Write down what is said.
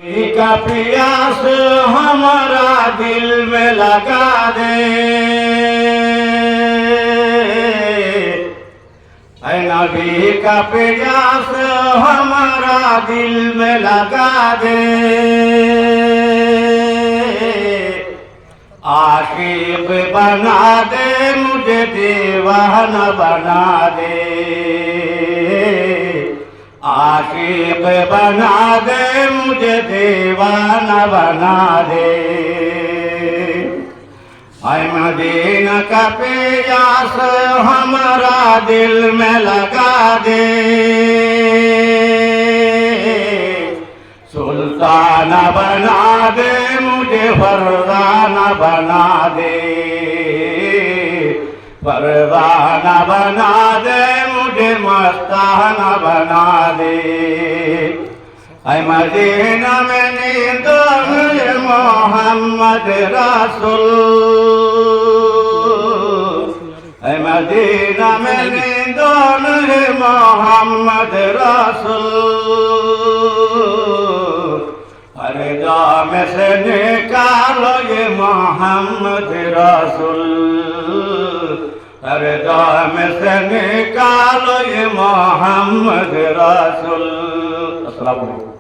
का प्यास हमारा दिल में लगा दे, ऐ नबी का प्यास हमारा दिल में लगा दे। आशिक बना दे मुझे, दीवाना बना दे। आशिक बना दे मुझे, दीवाना बना दे। ऐ मदीना का प्यास हमारा दिल में लगा दे। सुल्ताना बना दे मुझे, फरदाना बना दे। फरदाना बना दे मुझे, मस्ताना बना दे। ऐ मदीना में नींदों में मोहम्मद रसूल, ऐ मदीना में नींदों में मोहम्मद रसूल। अरे जाम से निकालो ये मोहम्मद रसूल, अरे जाम से निकालो ये मोहम्मद रसूल। अस्सलाम वालेकुम।